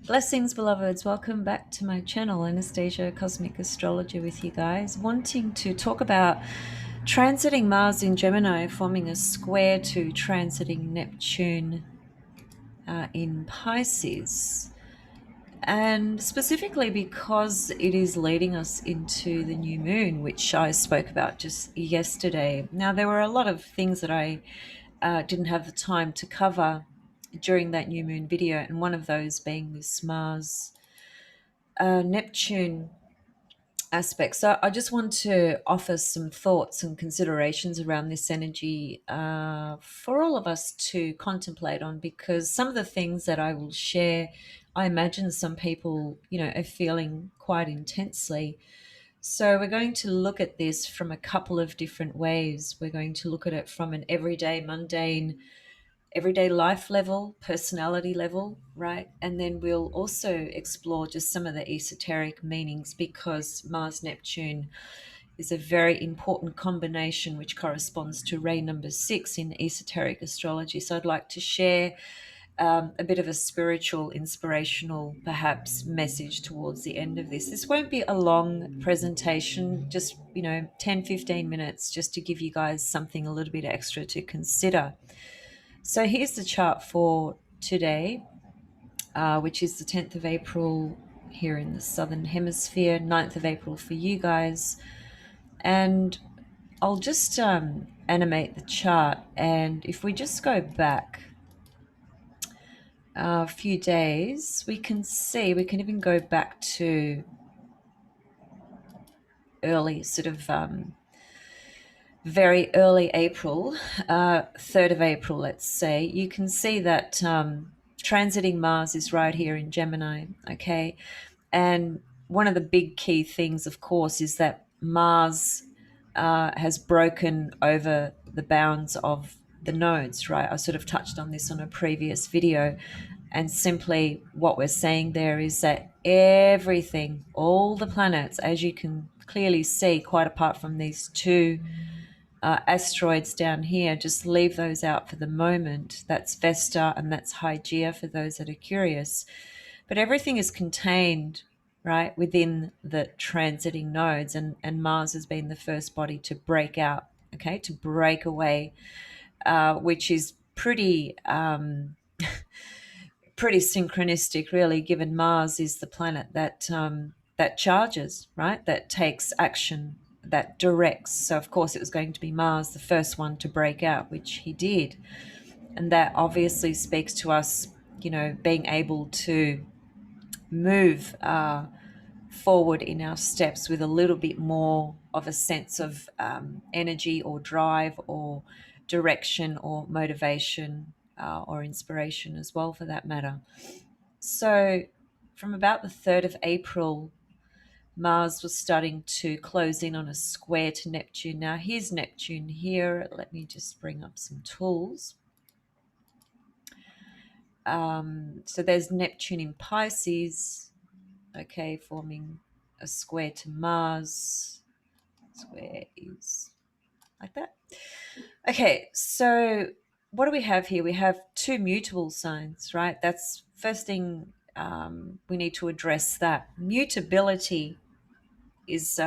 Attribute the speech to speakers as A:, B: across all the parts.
A: Blessings, beloveds. Welcome back to my channel, Anastasia, Cosmic Astrologer, with you guys. Wanting to talk about transiting Mars in Gemini, forming a square to transiting Neptune in Pisces. And specifically because it is leading us into the new moon, which I spoke about just yesterday. Now, there were a lot of things that I didn't have the time to cover during that new moon video, and one of those being this Mars Neptune aspect. So I just want to offer some thoughts and considerations around this energy for all of us to contemplate on, because some of the things that I will share, I imagine some people, are feeling quite intensely. So we're going to look at this from a couple of different ways. We're going to look at it from an everyday, mundane, everyday life level, personality level, right? And then we'll also explore just some of the esoteric meanings, because Mars Neptune is a very important combination which corresponds to ray number 6 in esoteric astrology. So I'd like to share a bit of a spiritual, inspirational, perhaps, message towards the end of this. This won't be a long presentation, just, 10, 15 minutes, just to give you guys something a little bit extra to consider. So here's the chart for today, which is the 10th of April here in the Southern Hemisphere, 9th of April for you guys. And I'll just animate the chart. And if we just go back a few days, we can even go back to early, very early April, 3rd of April, let's say. You can see that transiting Mars is right here in Gemini, okay? And one of the big key things, of course, is that Mars has broken over the bounds of the nodes, right? I sort of touched on this on a previous video. And simply what we're saying there is that everything, all the planets, as you can clearly see, quite apart from these two asteroids down here, just leave those out for the moment. That's Vesta and that's Hygeia for those that are curious. But everything is contained, right, within the transiting nodes, and Mars has been the first body to break out, okay, to break away, which is pretty synchronistic, really, given Mars is the planet that charges, right, that takes action, that directs. So of course it was going to be Mars, the first one to break out, which he did, and that obviously speaks to us, being able to move forward in our steps with a little bit more of a sense of energy or drive or direction or motivation, or inspiration as well, for that matter. So from about the 3rd of April, Mars was starting to close in on a square to Neptune. Now here's Neptune here. Let me just bring up some tools. So there's Neptune in Pisces, okay, forming a square to Mars. Square is like that. Okay, so what do we have here? We have two mutable signs, right? That's first thing, we need to address that. Mutability is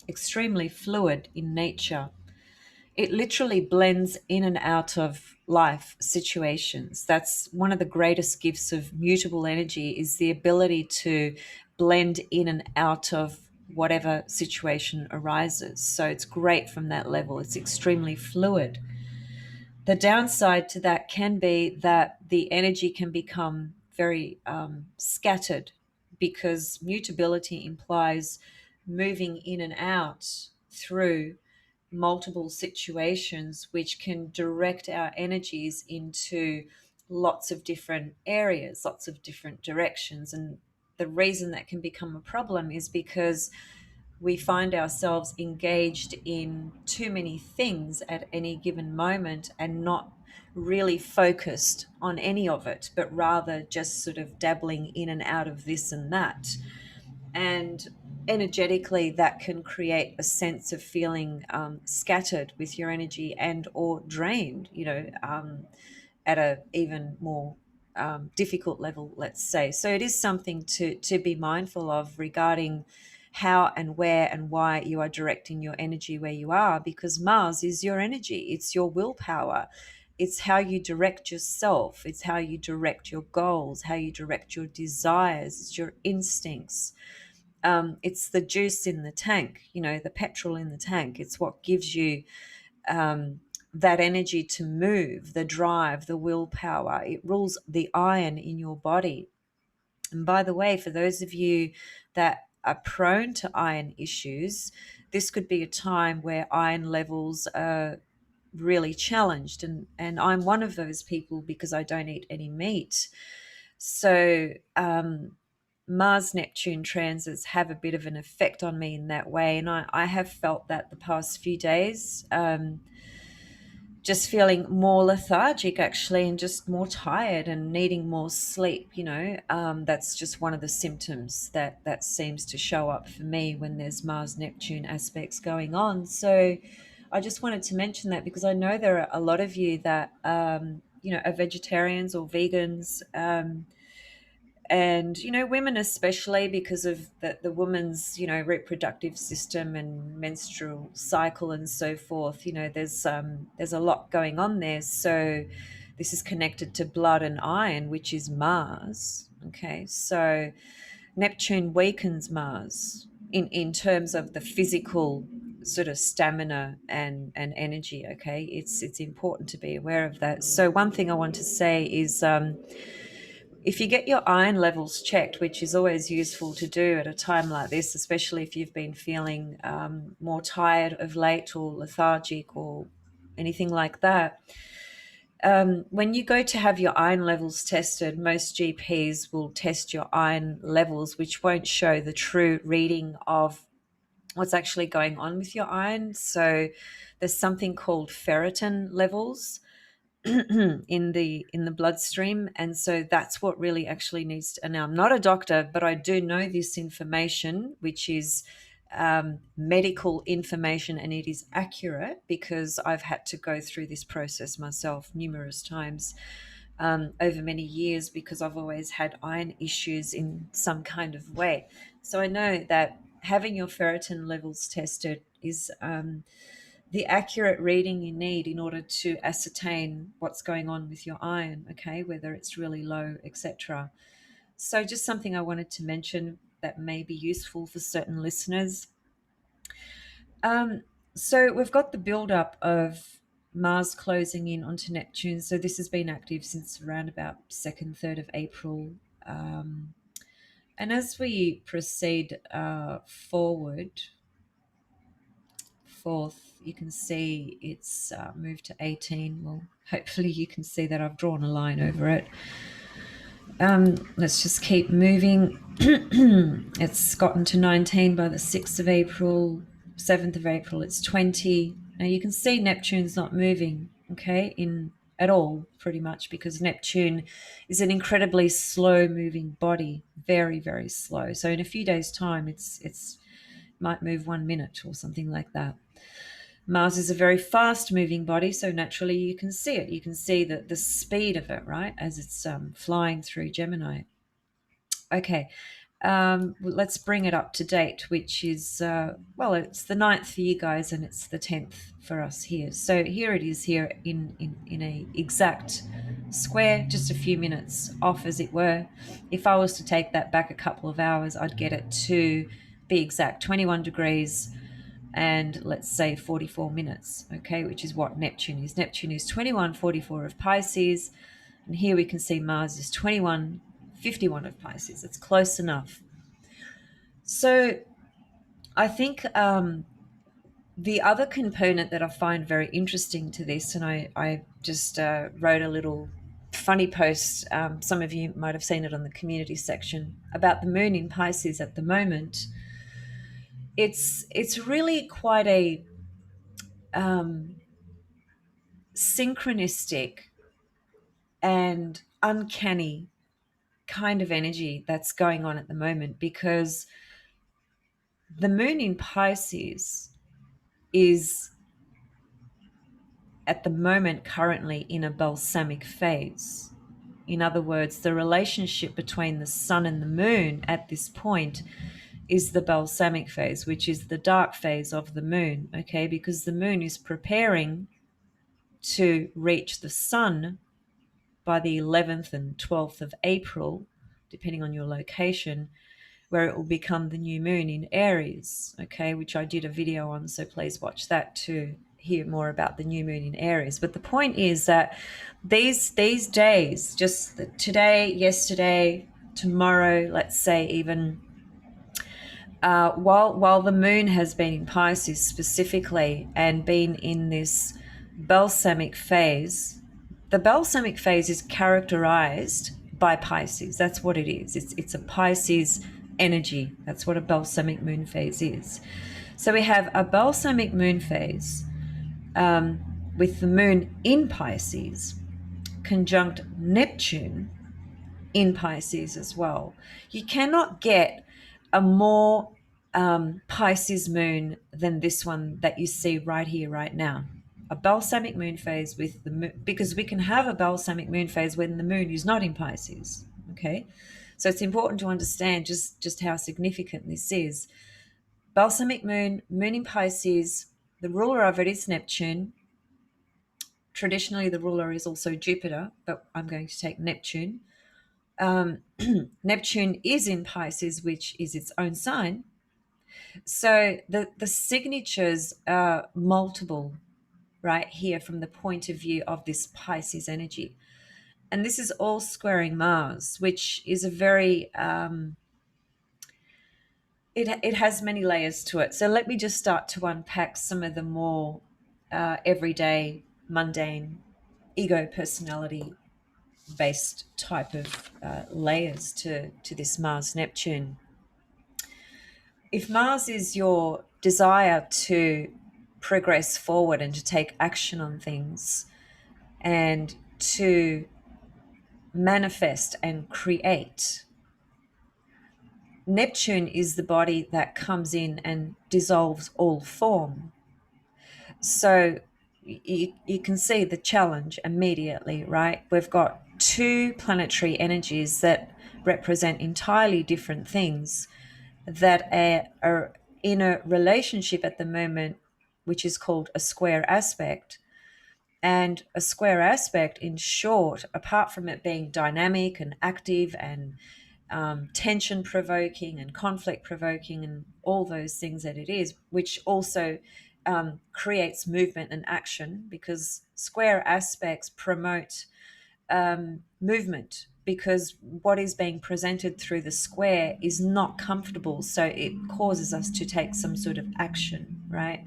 A: extremely fluid in nature. It literally blends in and out of life situations. That's one of the greatest gifts of mutable energy, is the ability to blend in and out of whatever situation arises. So it's great from that level. It's extremely fluid. The downside to that can be that the energy can become very scattered, because mutability implies moving in and out through multiple situations, which can direct our energies into lots of different areas, lots of different directions. And the reason that can become a problem is because we find ourselves engaged in too many things at any given moment, and not really focused on any of it, but rather just sort of dabbling in and out of this and that. And energetically, that can create a sense of feeling scattered with your energy, and or drained, at a even more difficult level, let's say. So it is something to be mindful of regarding how and where and why you are directing your energy where you are, because Mars is your energy, it's your willpower, it's how you direct yourself, it's how you direct your goals, how you direct your desires, it's your instincts. It's the juice in the tank, the petrol in the tank. It's what gives you that energy to move, the drive, the willpower. It rules the iron in your body. And by the way, for those of you that are prone to iron issues, this could be a time where iron levels are really challenged. And I'm one of those people because I don't eat any meat. So Mars Neptune transits have a bit of an effect on me in that way. And I have felt that the past few days. Just feeling more lethargic actually, and just more tired and needing more sleep. That's just one of the symptoms that seems to show up for me when there's Mars Neptune aspects going on. So I just wanted to mention that because I know there are a lot of you that are vegetarians or vegans, and women especially, because of the woman's reproductive system and menstrual cycle and so forth. There's a lot going on there. So this is connected to blood and iron, which is Mars. Okay, so Neptune weakens Mars in terms of the physical sort of stamina and energy. Okay, it's important to be aware of that. So one thing I want to say is, if you get your iron levels checked, which is always useful to do at a time like this, especially if you've been feeling more tired of late or lethargic or anything like that, when you go to have your iron levels tested, most GPs will test your iron levels, which won't show the true reading of what's actually going on with your iron. So there's something called ferritin levels in the bloodstream, and so that's what really actually needs to, and now I'm not a doctor, but I do know this information, which is medical information, and it is accurate because I've had to go through this process myself numerous times over many years, because I've always had iron issues in some kind of way. So I know that having your ferritin levels tested is the accurate reading you need in order to ascertain what's going on with your iron, okay, whether it's really low, etc. So just something I wanted to mention that may be useful for certain listeners. So we've got the build-up of Mars closing in onto Neptune. So this has been active since around about 2nd, 3rd of April. And as we proceed forward, 4th, you can see it's moved to 18. Well, hopefully you can see that I've drawn a line over it. Let's just keep moving. It's gotten to 19 by the 6th of April, 7th of April, it's 20. Now you can see Neptune's not moving, okay, in at all, pretty much, because Neptune is an incredibly slow moving body, very, very slow. So in a few days' time, it's might move 1 minute or something like that. Mars is a very fast moving body, so naturally you can see it. You can see the speed of it, right, as it's flying through Gemini. Okay, let's bring it up to date, which is, it's the 9th for you guys and it's the 10th for us here. So here it is here in a exact square, just a few minutes off, as it were. If I was to take that back a couple of hours, I'd get it to be exact 21 degrees and let's say 44 minutes, okay, which is what Neptune is. Neptune is 21:44 of Pisces, and here we can see Mars is 21:51 of Pisces. It's close enough. So I think the other component that I find very interesting to this, and I just wrote a little funny post, some of you might have seen it on the community section, about the moon in Pisces at the moment. It's really quite a synchronistic and uncanny kind of energy that's going on at the moment, because the moon in Pisces is at the moment currently in a balsamic phase. In other words, the relationship between the sun and the moon at this point is the balsamic phase, which is the dark phase of the moon, okay? Because the moon is preparing to reach the sun by the 11th and 12th of April, depending on your location, where it will become the new moon in Aries, okay, which I did a video on, so please watch that to hear more about the new moon in Aries. But the point is that these days, just today, yesterday, tomorrow, let's say even, while the moon has been in Pisces specifically and been in this balsamic phase, the balsamic phase is characterized by Pisces. That's what it is. It's a Pisces energy. That's what a balsamic moon phase is. So we have a balsamic moon phase with the moon in Pisces conjunct Neptune in Pisces as well. You cannot get a more Pisces moon than this one that you see right here, right now. A balsamic moon phase with the moon, because we can have a balsamic moon phase when the moon is not in Pisces. Okay, so it's important to understand just how significant this is. Balsamic moon, moon in Pisces. The ruler of it is Neptune. Traditionally, the ruler is also Jupiter, but I'm going to take Neptune. Neptune is in Pisces, which is its own sign. So the signatures are multiple right here from the point of view of this Pisces energy. And this is all squaring Mars, which is a very, it has many layers to it. So let me just start to unpack some of the more everyday, mundane, ego personality based type of layers to this Mars Neptune. If Mars is your desire to progress forward and to take action on things and to manifest and create, Neptune is the body that comes in and dissolves all form. So you can see the challenge immediately, right? We've got two planetary energies that represent entirely different things that are in a relationship at the moment, which is called a square aspect. And a square aspect, in short, apart from it being dynamic and active and tension provoking and conflict provoking and all those things that it is, which also creates movement and action, because square aspects promote movement, because what is being presented through the square is not comfortable, so it causes us to take some sort of action, right?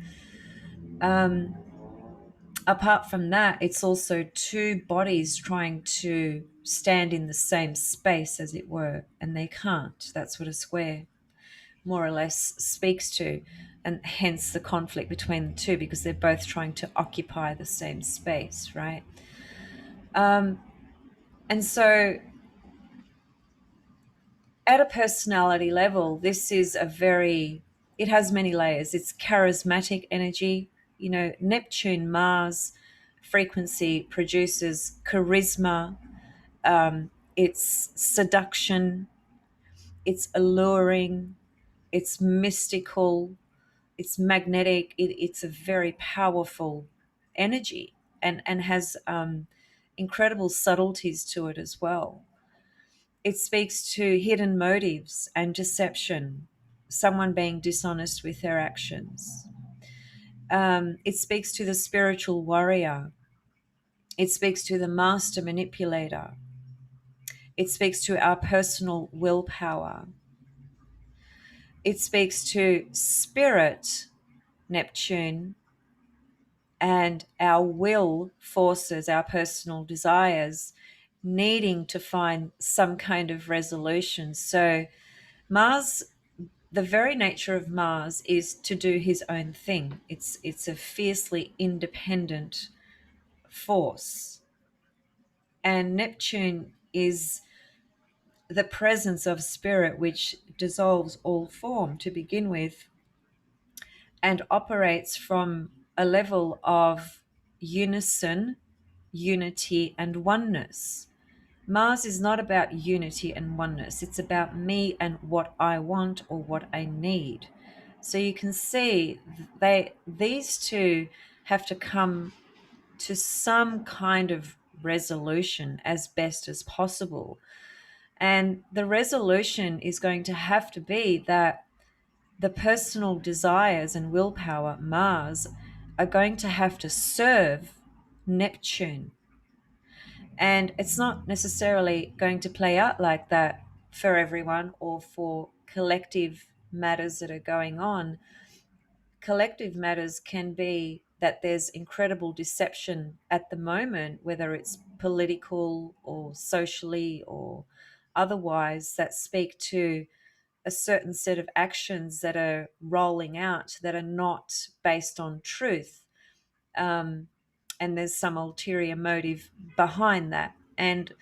A: Apart from that, it's also two bodies trying to stand in the same space, as it were, and they can't. That's what a square more or less speaks to, and hence the conflict between the two, because they're both trying to occupy the same space, right? And so at a personality level, this is it has many layers. It's charismatic energy. You know, Neptune, Mars frequency produces charisma, it's seduction, it's alluring, it's mystical, it's magnetic. It's a very powerful energy, and has incredible subtleties to it as well. It speaks to hidden motives and deception, someone being dishonest with their actions. It speaks to the spiritual warrior. It speaks to the master manipulator. It speaks to our personal willpower. It speaks to spirit, Neptune, and our will forces, our personal desires, needing to find some kind of resolution. So, Mars, the very nature of Mars is to do his own thing. It's a fiercely independent force. And Neptune is the presence of spirit which dissolves all form to begin with and operates from a level of unison, unity, and oneness. Mars is not about unity and oneness. It's about me and what I want or what I need. So you can see these two have to come to some kind of resolution as best as possible. And the resolution is going to have to be that the personal desires and willpower, Mars, are going to have to serve Neptune. And it's not necessarily going to play out like that for everyone or for collective matters that are going on. Collective matters can be that there's incredible deception at the moment, whether it's political or socially or otherwise, that speak to a certain set of actions that are rolling out that are not based on truth. Um, and there's some ulterior motive behind that. And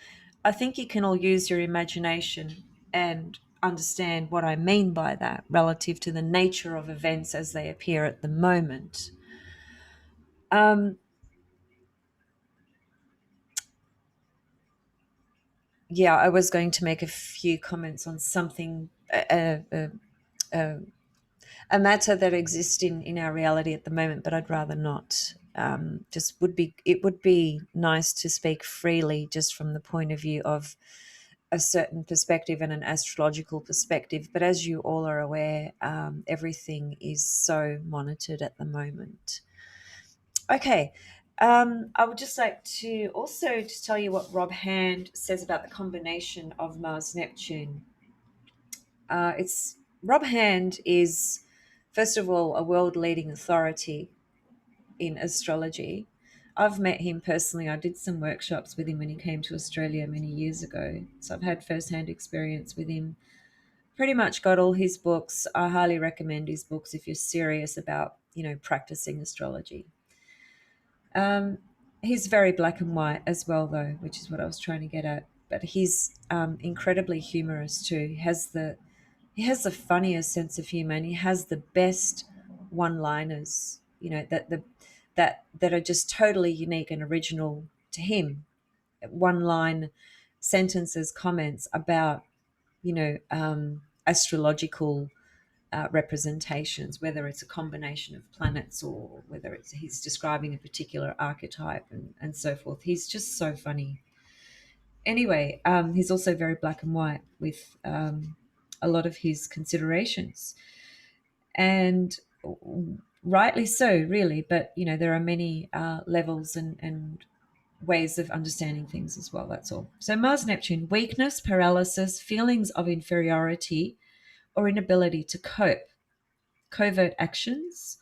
A: I think you can all use your imagination and understand what I mean by that relative to the nature of events as they appear at the moment. Um, yeah, I was going to make a few comments on something, a matter that exists in our reality at the moment, but I'd rather not. Just would be it would be nice to speak freely, just from the point of view of a certain perspective and an astrological perspective. But as you all are aware, everything is so monitored at the moment. Okay. I would just like to also just tell you what Rob Hand says about the combination of Mars Neptune. It's Rob Hand is, first of all, a world leading authority in astrology. I've met him personally. I did some workshops with him when he came to Australia many years ago. So I've had first-hand experience with him. Pretty much got all his books. I highly recommend his books if you're serious about, practicing astrology. Um, he's very black and white as well, though, which is what I was trying to get at. But he's incredibly humorous too. He has the funniest sense of humor, and he has the best one-liners. That are just totally unique and original to him. One-line sentences, comments about astrological representations, whether it's a combination of planets or whether it's he's describing a particular archetype and so forth. He's just so funny. Anyway, he's also very black and white with a lot of his considerations, and rightly so, really. But there are many levels and ways of understanding things as well. That's all. So Mars Neptune: weakness, paralysis, feelings of inferiority or inability to cope, covert actions,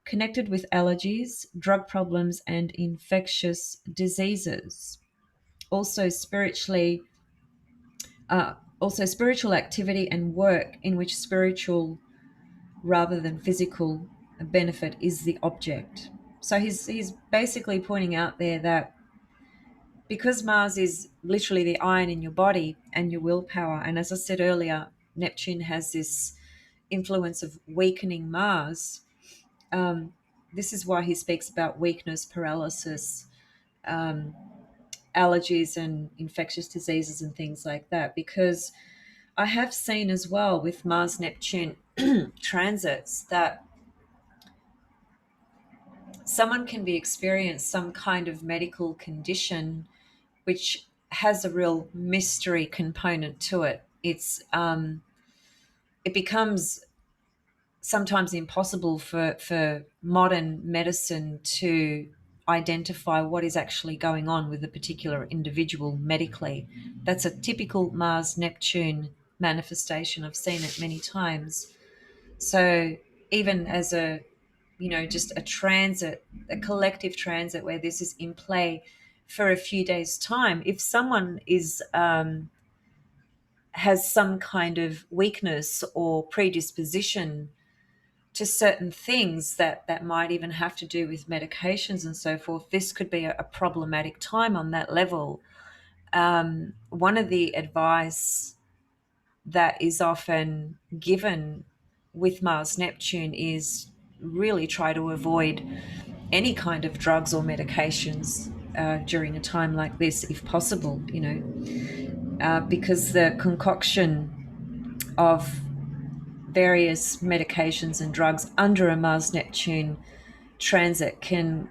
A: connected with allergies, drug problems, and infectious diseases. Also, spiritual activity and work in which spiritual rather than physical benefit is the object. So he's basically pointing out there that because Mars is literally the iron in your body and your willpower, and as I said earlier, Neptune has this influence of weakening Mars. Um, this is why he speaks about weakness, paralysis, um, allergies, and infectious diseases and things like that. Because I have seen as well with Mars Neptune transits that someone can be experiencing some kind of medical condition which has a real mystery component to it. It becomes sometimes impossible for modern medicine to identify what is actually going on with a particular individual medically. That's a typical Mars Neptune manifestation. I've seen it many times. So even as just a transit, a collective transit where this is in play for a few days' time, if someone has some kind of weakness or predisposition to certain things that might even have to do with medications and so forth, this could be a problematic time on that level. One of the advice that is often given with Mars Neptune is really try to avoid any kind of drugs or medications during a time like this, if possible, because the concoction of various medications and drugs under a Mars Neptune transit can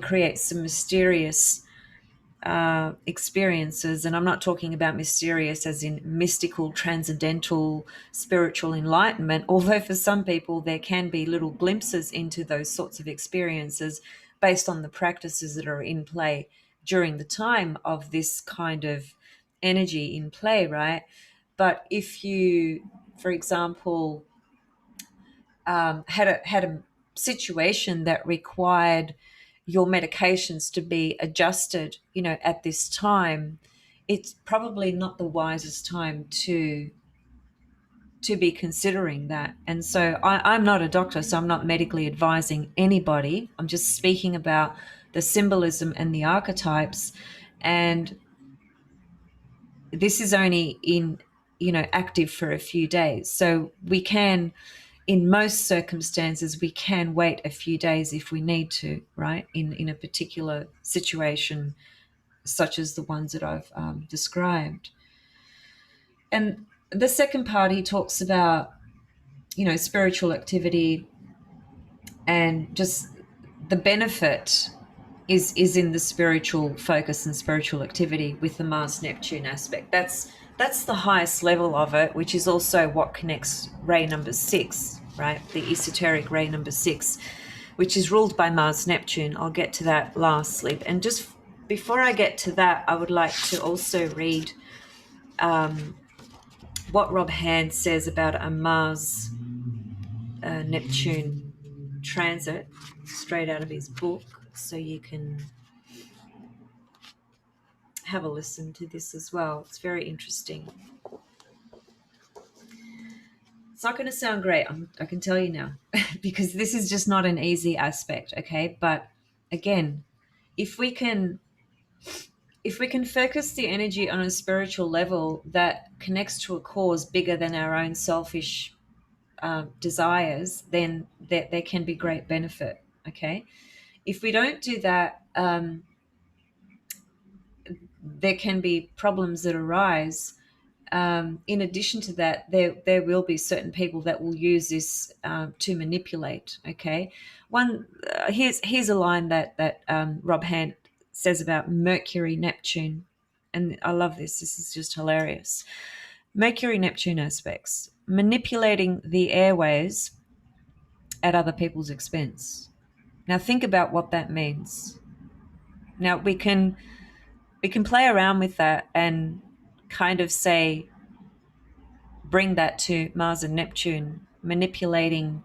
A: create some mysterious experiences. And I'm not talking about mysterious as in mystical, transcendental, spiritual enlightenment, although for some people there can be little glimpses into those sorts of experiences based on the practices that are in play during the time of this kind of energy in play, right? But if you, for example, had a situation that required your medications to be adjusted, at this time, it's probably not the wisest time to be considering that. And so I'm not a doctor, so I'm not medically advising anybody. I'm just speaking about the symbolism and the archetypes. And this is only active for a few days. So we can, in most circumstances, we can wait a few days if we need to, right? In a particular situation, such as the ones that I've described. And the second part, he talks about, spiritual activity and just the benefit is in the spiritual focus and spiritual activity with the Mars Neptune aspect. That's the highest level of it, which is also what connects ray number 6, right? The esoteric ray number 6, which is ruled by Mars Neptune. I'll get to that lastly. And just before I get to that, I would like to also read what Rob Hand says about a Mars Neptune transit straight out of his book, so you can have a listen to this as well. It's very interesting. It's not going to sound great, I can tell you now, because this is just not an easy aspect, okay? But again, if we can focus the energy on a spiritual level that connects to a cause bigger than our own selfish desires, then there can be great benefit, okay? If we don't do that, there can be problems that arise. In addition to that, there will be certain people that will use this to manipulate. Okay, here's a line that Rob Hand says about Mercury Neptune, and I love this. This is just hilarious. Mercury Neptune aspects: manipulating the airways at other people's expense. Now think about what that means. Now we can play around with that and kind of say, bring that to Mars and Neptune, manipulating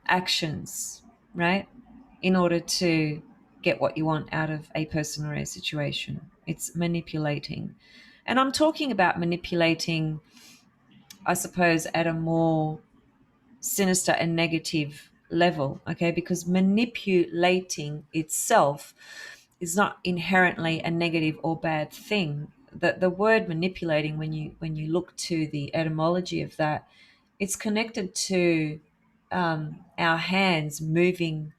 A: actions, right? In order to get what you want out of a person or a situation. It's manipulating. And I'm talking about manipulating, I suppose, at a more sinister and negative level, okay? Because manipulating itself is not inherently a negative or bad thing. The word manipulating, when you look to the etymology of that, it's connected to our hands moving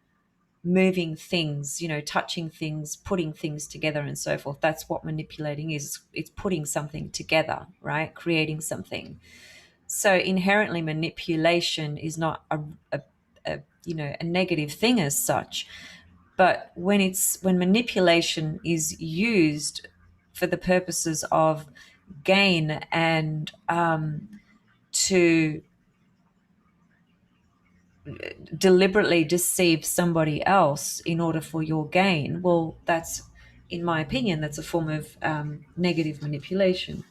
A: things, touching things, putting things together and so forth. That's what manipulating is. It's putting something together, right? Creating something. So inherently manipulation is not a negative thing as such. But when manipulation is used for the purposes of gain and to deliberately deceive somebody else in order for your gain, well, that's, in my opinion, that's a form of negative manipulation.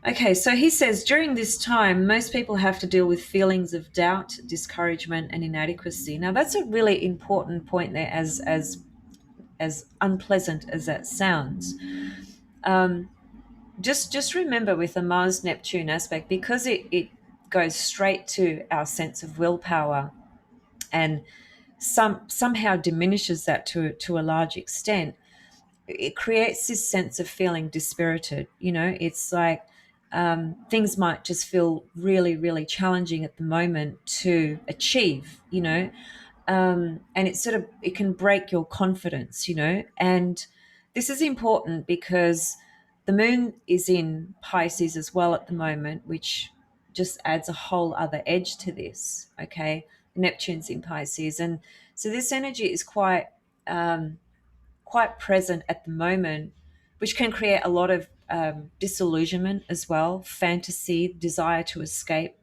A: Okay, so he says, during this time, most people have to deal with feelings of doubt, discouragement, and inadequacy. Now, that's a really important point there, as unpleasant as that sounds. Just remember, with the Mars Neptune aspect, because it goes straight to our sense of willpower and somehow diminishes that to a large extent, it creates this sense of feeling dispirited. It's like things might just feel really, really challenging at the moment to achieve, and it can break your confidence, and This is important because the moon is in Pisces as well at the moment, which just adds a whole other edge to this. Okay. Neptune's in Pisces. And so this energy is quite present at the moment, which can create a lot of disillusionment as well, fantasy, desire to escape,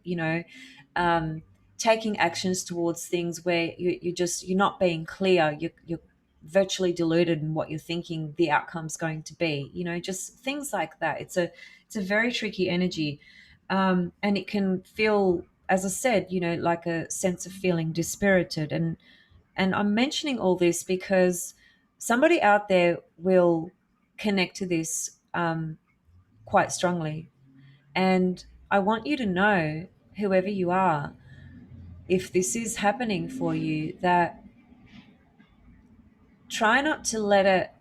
A: um, taking actions towards things where you're not being clear. You're virtually deluded in what you're thinking the outcome's going to be. Just things like that. It's a very tricky energy, and it can feel, as I said, like a sense of feeling dispirited. And I'm mentioning all this because somebody out there will connect to this quite strongly. And I want you to know, whoever you are, if this is happening for you, that try not to let it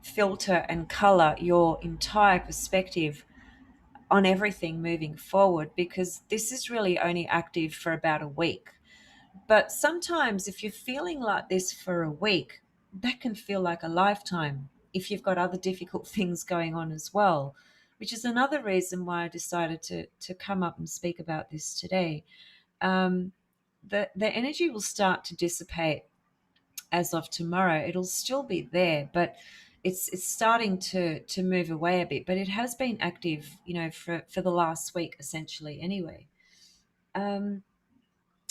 A: filter and color your entire perspective on everything moving forward, because this is really only active for about a week. But sometimes, if you're feeling like this for a week, that can feel like a lifetime if you've got other difficult things going on as well, which is another reason why I decided to come up and speak about this today. Um, the energy will start to dissipate as of tomorrow. It'll still be there, but it's starting to move away a bit. But it has been active, for the last week essentially. Anyway. Um,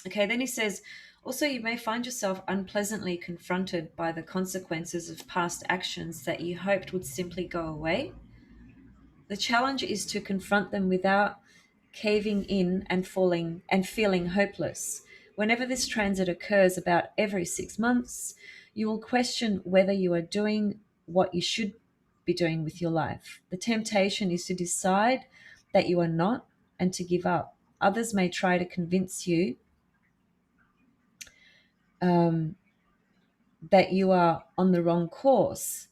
A: Okay, then he says, also, you may find yourself unpleasantly confronted by the consequences of past actions that you hoped would simply go away. The challenge is to confront them without caving in and falling and feeling hopeless. Whenever this transit occurs about every 6 months, you will question whether you are doing what you should be doing with your life. The temptation is to decide that you are not and to give up. Others may try to convince you um, that you are on the wrong course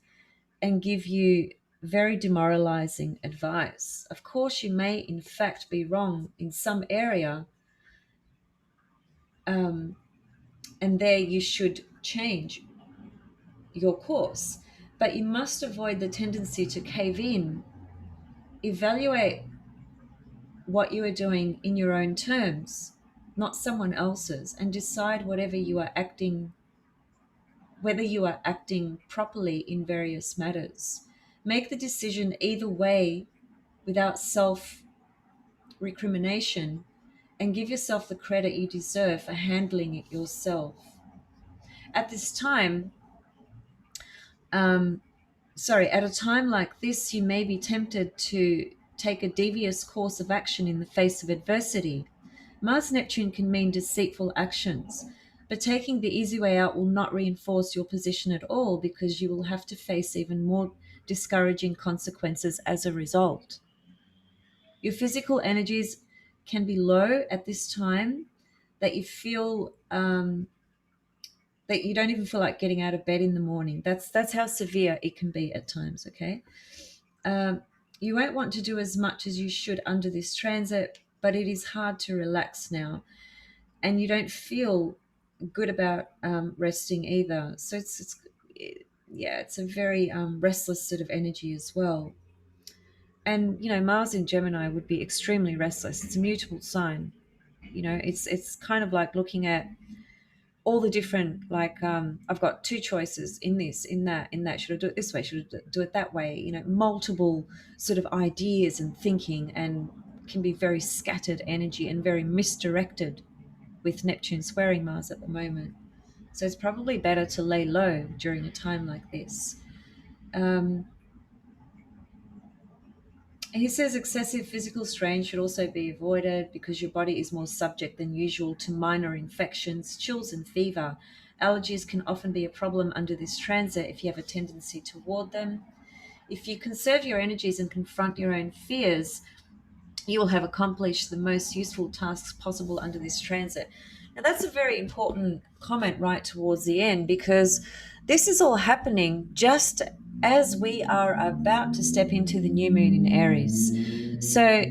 A: and give you very demoralizing advice. Of course, you may in fact be wrong in some area, um, and there you should change your course. But you must avoid the tendency to cave in. Evaluate what you are doing in your own terms, not someone else's, and decide whether you are acting properly in various matters. Make the decision either way without self recrimination, and give yourself the credit you deserve for handling it yourself. At this time, um, at a time like this, you may be tempted to take a devious course of action in the face of adversity. Mars Neptune can mean deceitful actions, but taking the easy way out will not reinforce your position at all, because you will have to face even more discouraging consequences as a result. Your physical energies can be low at this time, that you feel that you don't even feel like getting out of bed in the morning. That's how severe it can be at times. Okay, um, you won't want to do as much as you should under this transit, but it is hard to relax now, and you don't feel good about resting either. So yeah, it's a very restless sort of energy as well. And Mars in Gemini would be extremely restless. It's a mutable sign. It's kind of like looking at all the different, like, I've got two choices in this, in that, should I do it this way, should I do it that way, multiple sort of ideas and thinking, and can be very scattered energy and very misdirected with Neptune squaring Mars at the moment. So it's probably better to lay low during a time like this. um, He says excessive physical strain should also be avoided, because your body is more subject than usual to minor infections, chills, and fever. Allergies can often be a problem under this transit if you have a tendency toward them. If you conserve your energies and confront your own fears, you will have accomplished the most useful tasks possible under this transit. Now, that's a very important comment right towards the end, because this is all happening just as we are about to step into the new moon in Aries. So,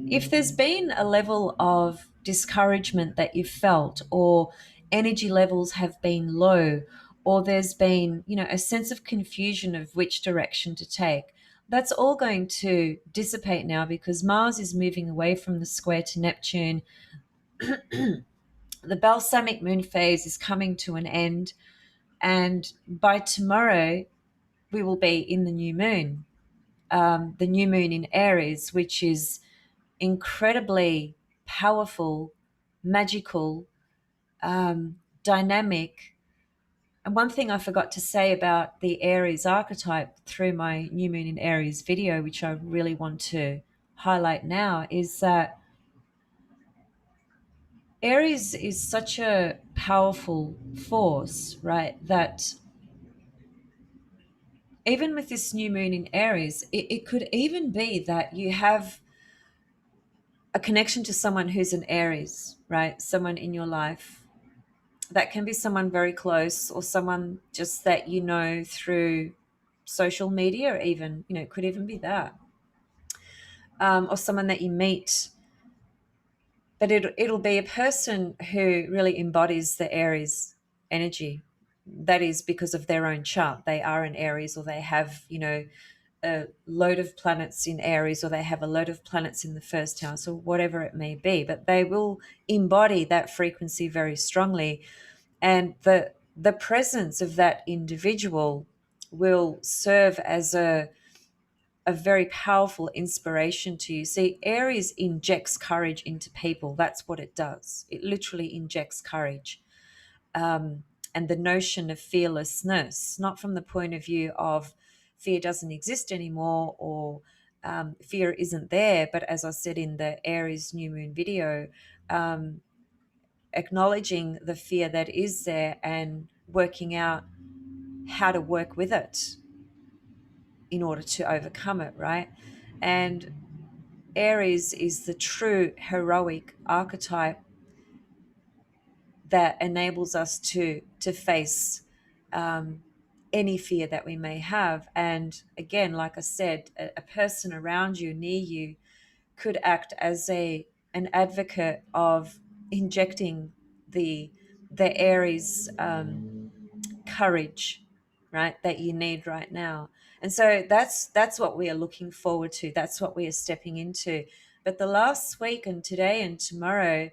A: if there's been a level of discouragement that you've felt, or energy levels have been low, or there's been, a sense of confusion of which direction to take. That's all going to dissipate now because Mars is moving away from the square to Neptune. The balsamic moon phase is coming to an end, and by tomorrow we will be in the new moon in Aries, which is incredibly powerful, magical, dynamic. And one thing I forgot to say about the Aries archetype through my new moon in Aries video, which I really want to highlight now, is that Aries is such a powerful force, right? That even with this new moon in Aries, it could even be that you have a connection to someone who's an Aries, right? Someone in your life. That can be someone very close or someone just that you know through social media, or even, it could even be that. Or someone that you meet. But it'll be a person who really embodies the Aries energy. That is because of their own chart. They are an Aries, or they have, a load of planets in Aries, or they have a load of planets in the first house, or whatever it may be. But they will embody that frequency very strongly. And the presence of that individual will serve as a very powerful inspiration to you. See, Aries injects courage into people. That's what it does. It literally injects courage. And the notion of fearlessness, not from the point of view of fear doesn't exist anymore, or fear isn't there, but as I said in the Aries new moon video, acknowledging the fear that is there and working out how to work with it in order to overcome it, right? And Aries is the true heroic archetype that enables us to face any fear that we may have. And again, like I said, a person around you, near you, could act as an advocate of injecting the Aries courage, right, that you need right now. And so that's what we are looking forward to. That's what we are stepping into. But the last week and today and tomorrow,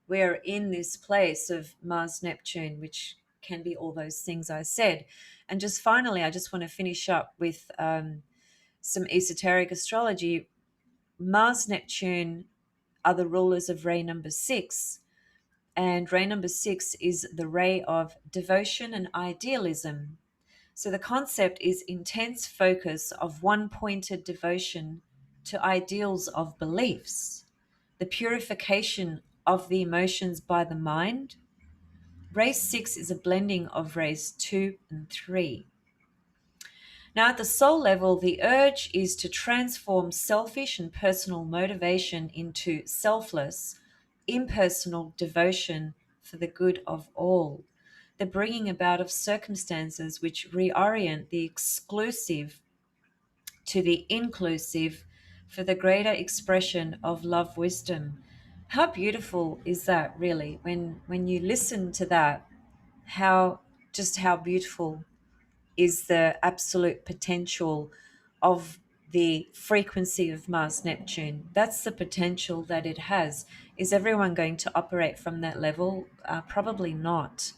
A: we're in this place of Mars Neptune, which can be all those things I said. And just finally, I just want to finish up with some esoteric astrology. Mars Neptune are the rulers of ray number 6. And ray number 6 is the ray of devotion and idealism. So the concept is intense focus of one-pointed devotion to ideals of beliefs, the purification of the emotions by the mind. Ray 6 is a blending of rays 2 and 3. Now, at the soul level, the urge is to transform selfish and personal motivation into selfless, impersonal devotion for the good of all. The bringing about of circumstances which reorient the exclusive to the inclusive for the greater expression of love wisdom. How beautiful is that, really, when you listen to that? How beautiful is the absolute potential of the frequency of Mars Neptune. That's the potential that it has. Is everyone going to operate from that level? Probably not.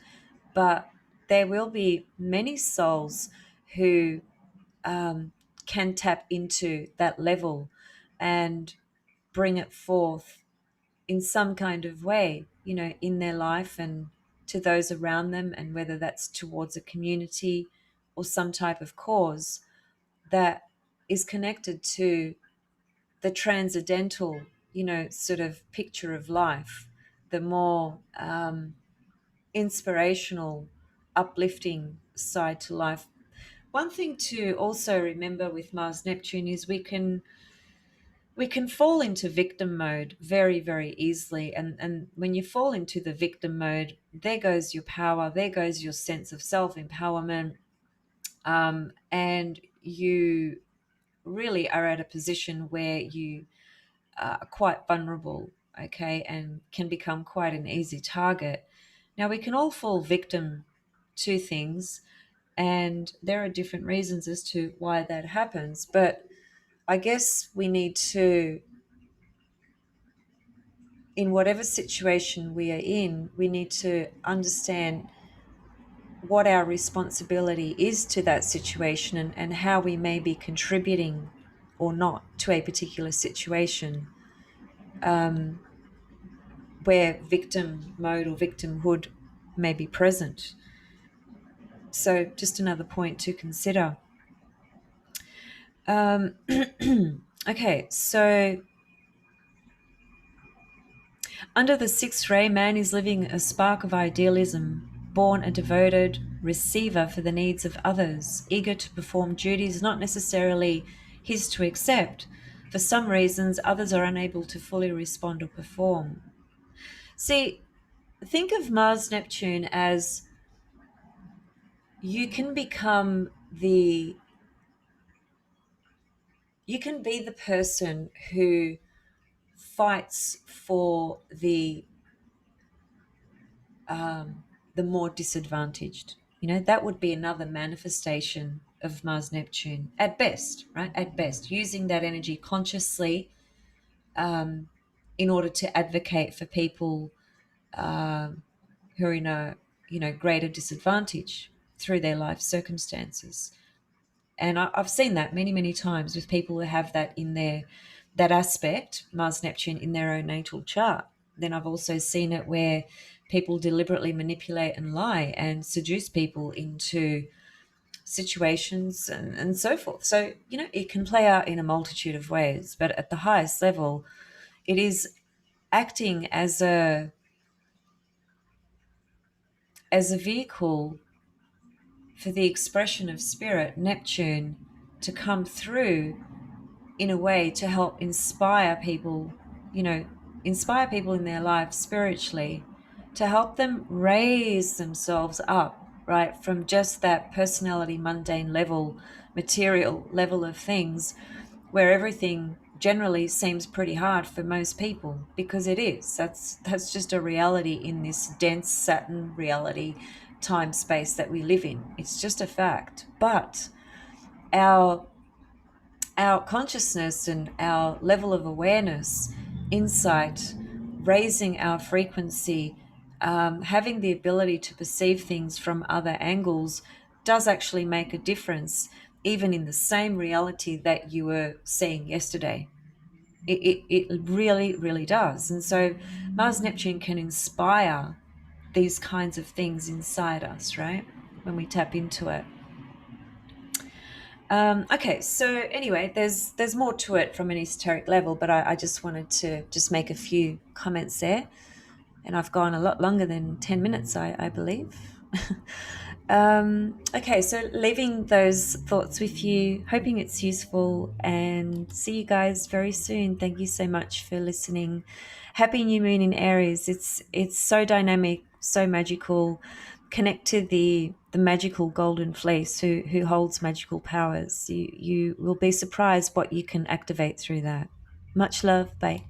A: But there will be many souls who can tap into that level and bring it forth in some kind of way, in their life and to those around them, and whether that's towards a community or some type of cause that is connected to the transcendental, sort of picture of life, the more inspirational, uplifting side to life. One thing to also remember with Mars Neptune is we can fall into victim mode very, very easily. And when you fall into the victim mode, there goes your power, there goes your sense of self-empowerment. And you really are at a position where you are quite vulnerable, okay, and can become quite an easy target. Now, we can all fall victim to things, and there are different reasons as to why that happens. But I guess we need to, in whatever situation we are in, we need to understand what our responsibility is to that situation, and how we may be contributing or not to a particular situation, where victim mode or victimhood may be present. So, just another point to consider. Okay, so under the sixth ray, man is living a spark of idealism, born a devoted receiver for the needs of others, eager to perform duties not necessarily his to accept. For some reasons, others are unable to fully respond or perform. See, think of Mars Neptune as you can become the you can be the person who fights for the more disadvantaged. That would be another manifestation of Mars Neptune at best, right? At best, using that energy consciously, in order to advocate for people who are in a greater disadvantage through their life circumstances. And I've seen that many, many times with people who have that aspect, Mars Neptune, in their own natal chart. Then I've also seen it where people deliberately manipulate and lie and seduce people into situations, and so forth. So, it can play out in a multitude of ways, but at the highest level, it is acting as a vehicle for the expression of spirit, Neptune, to come through in a way to help inspire people in their lives spiritually, to help them raise themselves up, right, from just that personality, mundane level, material level of things, where everything generally seems pretty hard for most people, because it is. That's just a reality in this dense Saturn reality time space that we live in. It's just a fact. But our consciousness and our level of awareness, insight, raising our frequency, having the ability to perceive things from other angles does actually make a difference, even in the same reality that you were seeing yesterday. It really, really does. And so Mars Neptune can inspire these kinds of things inside us, right? When we tap into it. Okay, so anyway, there's more to it from an esoteric level, but I just wanted to just make a few comments there, and I've gone a lot longer than 10 minutes, I believe. Okay, so leaving those thoughts with you, hoping it's useful, and see you guys very soon. Thank you so much for listening. Happy new moon in Aries. It's so dynamic, so magical. Connect to the magical golden fleece who holds magical powers. You will be surprised what you can activate through that. Much love. Bye.